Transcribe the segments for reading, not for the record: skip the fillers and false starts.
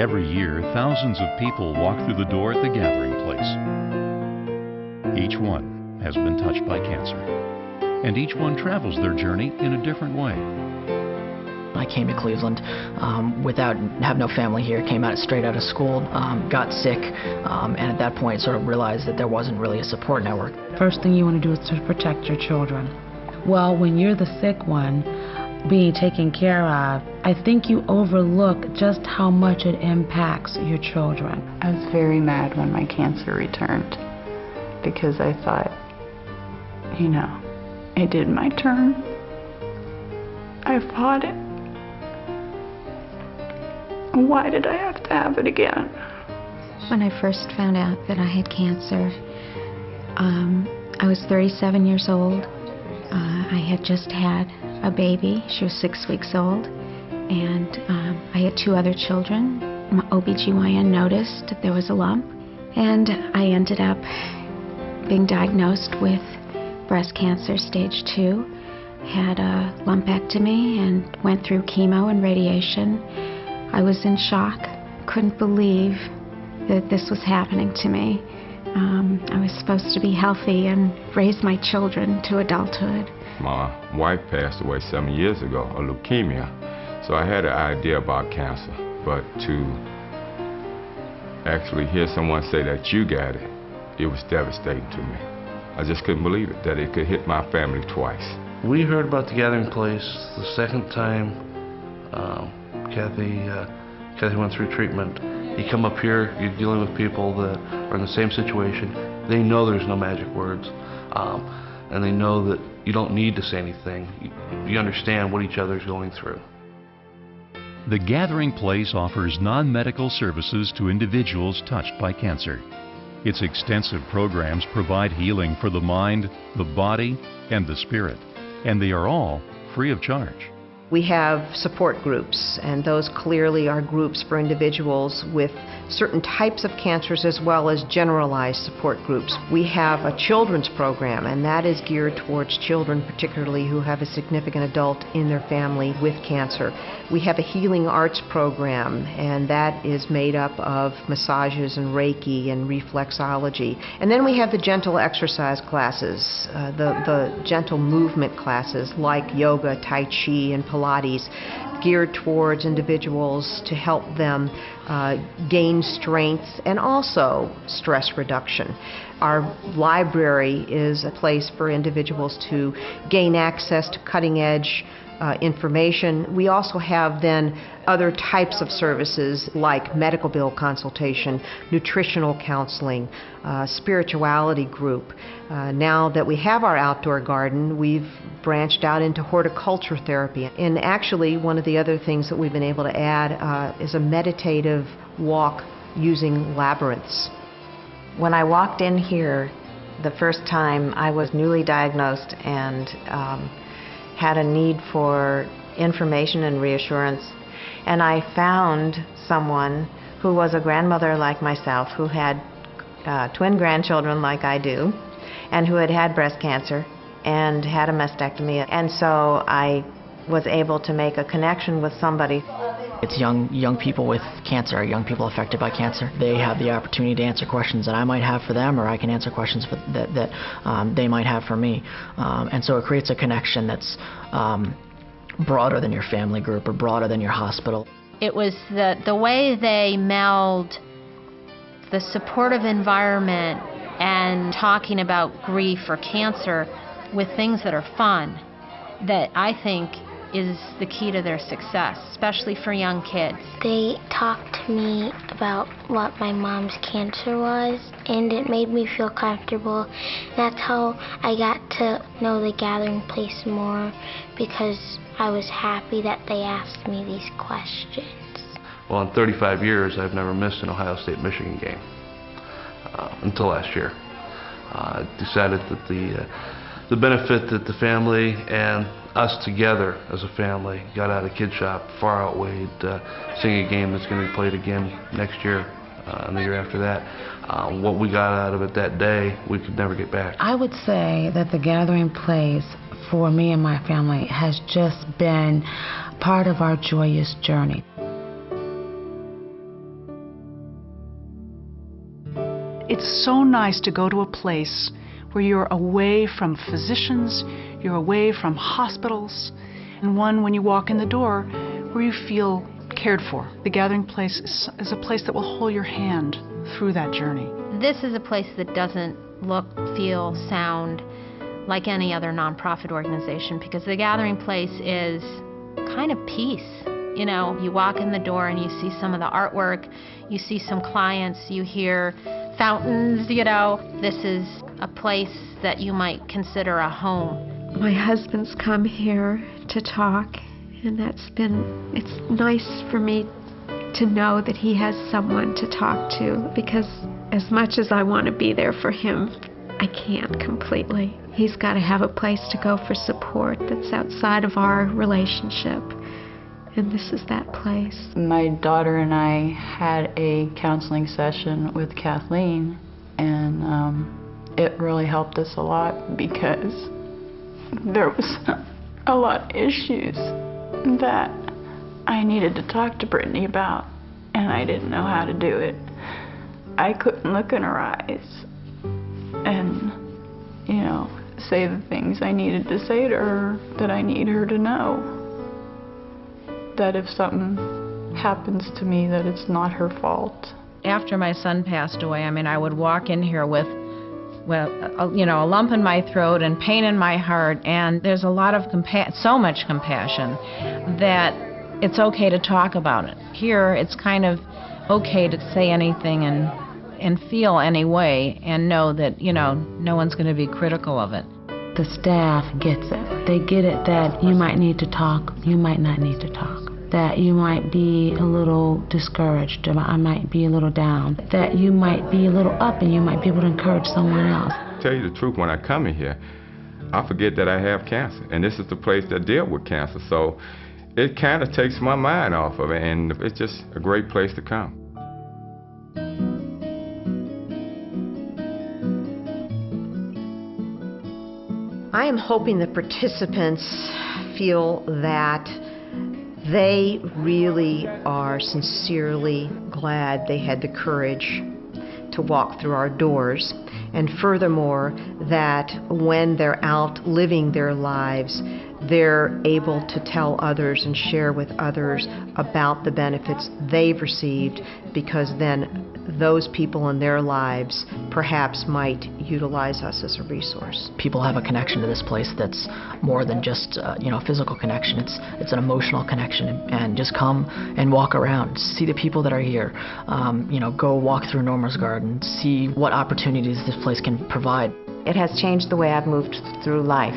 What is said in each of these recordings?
Every year, thousands of people walk through the door at the gathering place. Each one has been touched by cancer, and each one travels their journey in a different way. I came to Cleveland have no family here, came out straight out of school, got sick, and at that point sort of realized that there wasn't really a support network. First thing you want to do is to protect your children. Well, when you're the sick one, being taken care of, I think you overlook just how much it impacts your children. I was very mad when my cancer returned because I thought, you know, it did my turn. I fought it. Why did I have to have it again? When I first found out that I had cancer, I was 37 years old. I had just had a baby. She was 6 weeks old. And I had 2 other children. My OBGYN noticed that there was a lump. And I ended up being diagnosed with breast cancer stage 2. Had a lumpectomy and went through chemo and radiation. I was in shock. Couldn't believe that this was happening to me. I was supposed to be healthy and raise my children to adulthood. My wife passed away 7 years ago of leukemia, so I had an idea about cancer. But to actually hear someone say that you got it, it was devastating to me. I just couldn't believe it, that it could hit my family twice. We heard about the Gathering Place the second time Kathy went through treatment. You come up here, you're dealing with people that are in the same situation. They know there's no magic words, and they know that you don't need to say anything. You understand what each other's going through. The Gathering Place offers non-medical services to individuals touched by cancer. Its extensive programs provide healing for the mind, the body, and the spirit, and they are all free of charge. We have support groups, and those clearly are groups for individuals with certain types of cancers as well as generalized support groups. We have a children's program, and that is geared towards children particularly who have a significant adult in their family with cancer. We have a healing arts program, and that is made up of massages and Reiki and reflexology. And then we have the gentle exercise classes, the gentle movement classes like yoga, Tai Chi, and Pilates, geared towards individuals to help them gain strength and also stress reduction. Our library is a place for individuals to gain access to cutting-edge information. We also have then other types of services like medical bill consultation, nutritional counseling, spirituality group. Now that we have our outdoor garden, we've branched out into horticulture therapy. And actually, one of the other things that we've been able to add is a meditative walk using labyrinths. When I walked in here the first time, I was newly diagnosed and had a need for information and reassurance. And I found someone who was a grandmother like myself, who had twin grandchildren like I do, and who had had breast cancer and had a mastectomy. And so I was able to make a connection with somebody. It's young people with cancer, young people affected by cancer. They have the opportunity to answer questions that I might have for them, or I can answer questions that they might have for me. And so it creates a connection that's broader than your family group or broader than your hospital. It was the way they meld the supportive environment and talking about grief or cancer with things that are fun that I think is the key to their success, especially for young kids. They talked to me about what my mom's cancer was, and it made me feel comfortable. That's how I got to know the Gathering Place more, because I was happy that they asked me these questions. Well, in 35 years, I've never missed an Ohio State-Michigan game until last year. I decided that the benefit that the family and us together as a family got out of Kid Shop far outweighed seeing a game that's going to be played again next year and the year after that. What we got out of it that day, we could never get back. I would say that the Gathering Place for me and my family has just been part of our joyous journey. It's so nice to go to a place where you're away from physicians, you're away from hospitals, and one, when you walk in the door, where you feel cared for. The Gathering Place is a place that will hold your hand through that journey. This is a place that doesn't look, feel, sound like any other nonprofit organization, because the Gathering Place is kind of peace. You know, you walk in the door and you see some of the artwork, you see some clients, you hear fountains, you know. This is a place that you might consider a home. My husband's come here to talk, and it's nice for me to know that he has someone to talk to, because as much as I want to be there for him, I can't completely. He's got to have a place to go for support that's outside of our relationship, and this is that place. My daughter and I had a counseling session with Kathleen, and it really helped us a lot, because there was a lot of issues that I needed to talk to Brittany about, and I didn't know how to do it. I couldn't look in her eyes and, you know, say the things I needed to say to her, that I need her to know. That if something happens to me, that it's not her fault. After my son passed away, I mean, I would walk in here with you know, a lump in my throat and pain in my heart, and there's a lot of so much compassion that it's okay to talk about it. Here, it's kind of okay to say anything and feel any way and know that, you know, no one's going to be critical of it. The staff gets it. They get it that you might need to talk, you might not need to talk. That you might be a little discouraged, or I might be a little down. That you might be a little up and you might be able to encourage someone else. Tell you the truth, when I come in here, I forget that I have cancer. And this is the place that deals with cancer. So it kind of takes my mind off of it, and it's just a great place to come. I am hoping the participants feel that they really are sincerely glad they had the courage to walk through our doors, and furthermore, that when they're out living their lives, they're able to tell others and share with others about the benefits they've received, because then those people in their lives perhaps might utilize us as a resource. People have a connection to this place that's more than just you know, a physical connection. It's an emotional connection, and just come and walk around, see the people that are here. You know, go walk through Norma's Garden, see what opportunities this place can provide. It has changed the way I've moved through life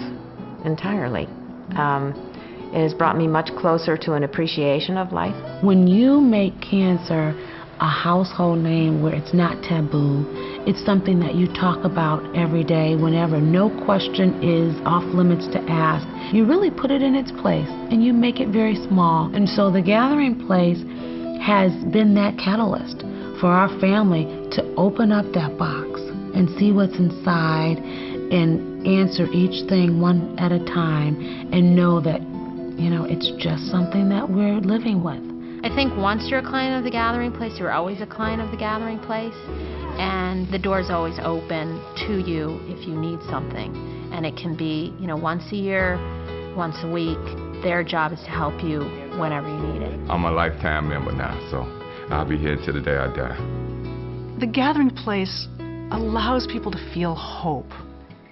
entirely. It has brought me much closer to an appreciation of life. When you make cancer a household name where it's not taboo, it's something that you talk about every day, whenever no question is off limits to ask, you really put it in its place and you make it very small. And so the Gathering Place has been that catalyst for our family to open up that box and see what's inside and answer each thing one at a time, and know that, you know, it's just something that we're living with. I think once you're a client of the Gathering Place, you're always a client of the Gathering Place, and the door's always open to you if you need something. And it can be, you know, once a year, once a week. Their job is to help you whenever you need it. I'm a lifetime member now, so I'll be here till the day I die. The Gathering Place allows people to feel hope,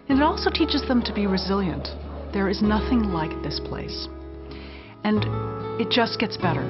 and it also teaches them to be resilient. There is nothing like this place, and it just gets better.